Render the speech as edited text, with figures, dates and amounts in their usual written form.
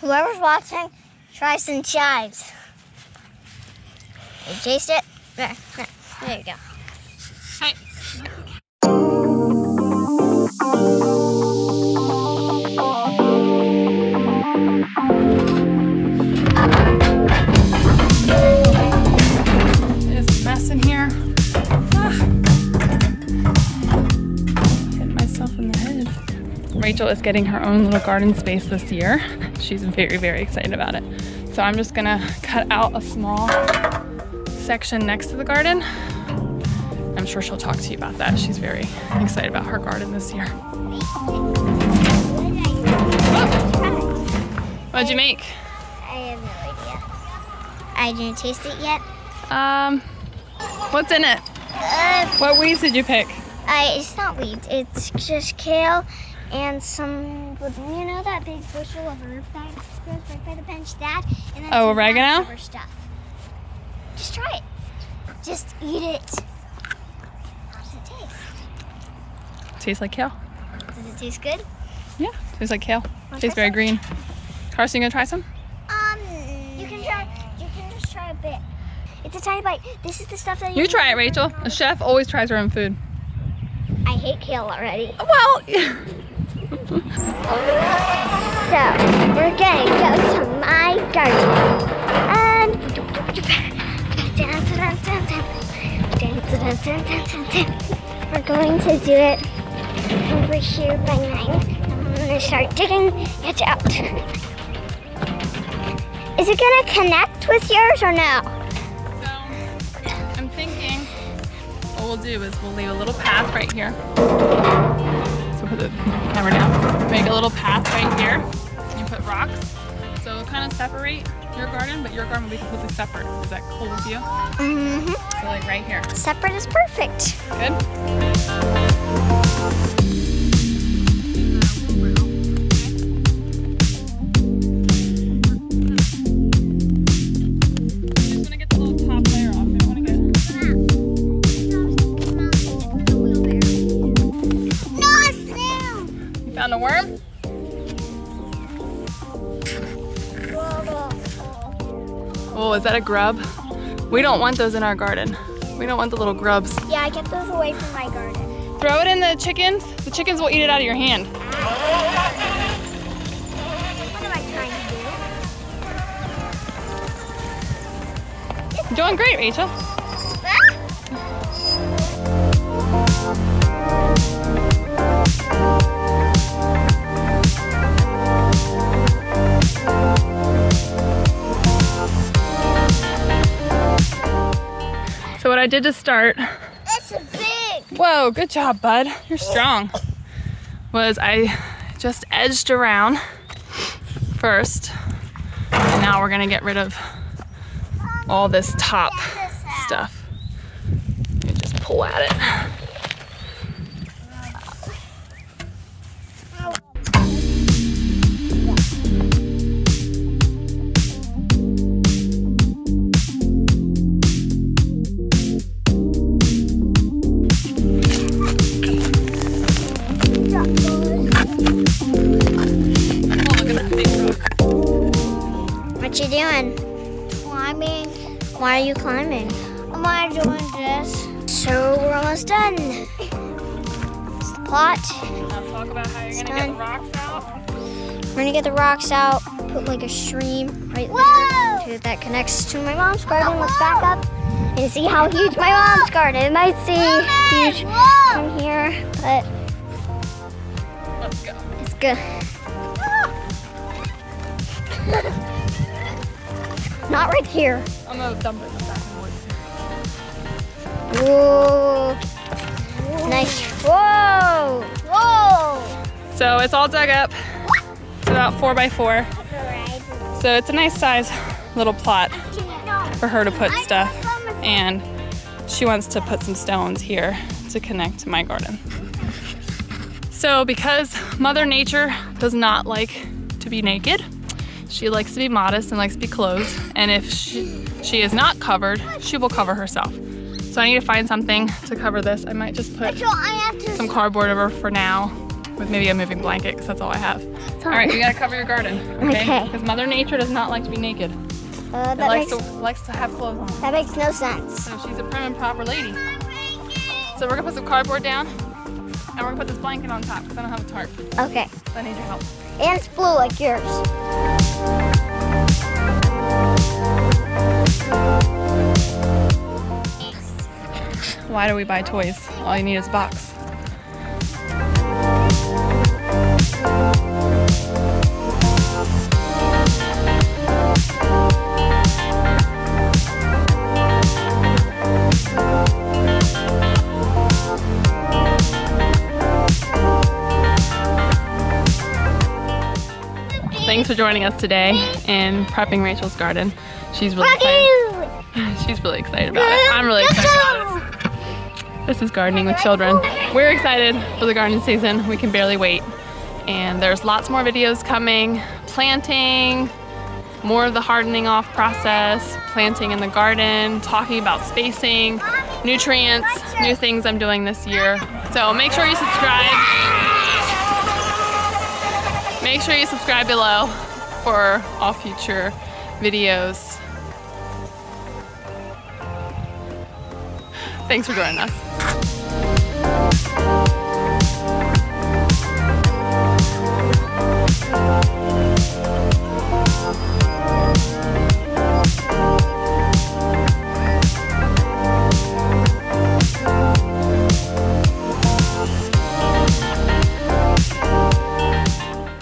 Whoever's watching, try some chives. You taste it? There you go. Hi. There's a mess in here. Hit myself in the head. Rachel is getting her own little garden space this year. She's very, very excited about it. So I'm just gonna cut out a small section next to the garden. I'm sure she'll talk to you about that. She's very excited about her garden this year. What'd you make? I have no idea. I didn't taste it yet. What's in it? What weeds did you pick? It's not weeds. It's just kale and some, you know that big bushel of herb that grows right by the bench? That, and then some oregano? leftover stuff. Just try it. Just eat it. How does it taste? Tastes like kale. Does it taste good? Yeah, tastes like kale. Wanna Tastes try very some? green. Carson, you gonna try some? You can just try a bit. It's a tiny bite. This is the stuff that You try it, Rachel. A chef always tries her own food. I hate kale already. Well, So, we're gonna go to my garden. And we're going to do it over here by 9. I'm gonna start digging it out. Is it gonna connect with yours or no? so I'm thinking what we'll do is we'll leave a little path right here. So put the camera down. Make a little path right here. You put rocks. So it'll kind of separate your garden, but your garden will be completely separate. Is that cool with you? Mm-hmm. So like right here. Separate is perfect. Good? Just want to get the little top layer off. I don't want to get... No, it's new. You found a worm? Oh, is that a grub? We don't want those in our garden. We don't want the little grubs. Yeah, I kept those away from my garden. Throw it in the chickens. The chickens will eat it out of your hand. What am I trying to do? You're doing great, Rachel. So what I did to start, That's a big. whoa, good job, bud. You're strong. Was I just edged around first, and now we're gonna get rid of all this top stuff. You just pull at it. What you doing? Climbing. Why are you climbing? Am I doing this? So we're almost done. It's the plot. Now talk about how you're gonna get the rocks out. We're gonna get the rocks out, put like a stream right there that connects to my mom's garden. Let's back up and see how huge my mom's garden. It might seem huge from here, but Let's go. it's good. Not right here. I'm gonna dump it back in the woods. Whoa. Nice. Whoa. Whoa. So it's all dug up. It's about 4 by 4. So it's a nice size little plot for her to put stuff. And she wants to put some stones here to connect to my garden. So because Mother Nature does not like to be naked, she likes to be modest and likes to be clothed. And if she is not covered, she will cover herself. So I need to find something to cover this. I might just put some cardboard over for now. with maybe a moving blanket because that's all I have. All All right, you gotta cover your garden, okay? Okay. Because Mother Nature does not like to be naked. That Likes to have clothes on. that makes no sense. So she's a prim and proper lady. So we're gonna put some cardboard down, and we're gonna put this blanket on top because I don't have a tarp. Okay. So I need your help. And it's blue like yours. Why do we buy toys? All you need is a box. Thanks for joining us today in prepping Rachel's garden. She's really excited. She's really excited about it. I'm really excited about it. This is gardening with children. We're excited for the garden season. We can barely wait. And there's lots more videos coming. Planting, more of the hardening off process, planting in the garden, talking about spacing, nutrients, new things I'm doing this year. So make sure you subscribe. Make sure you subscribe below for all future videos. Thanks for joining us.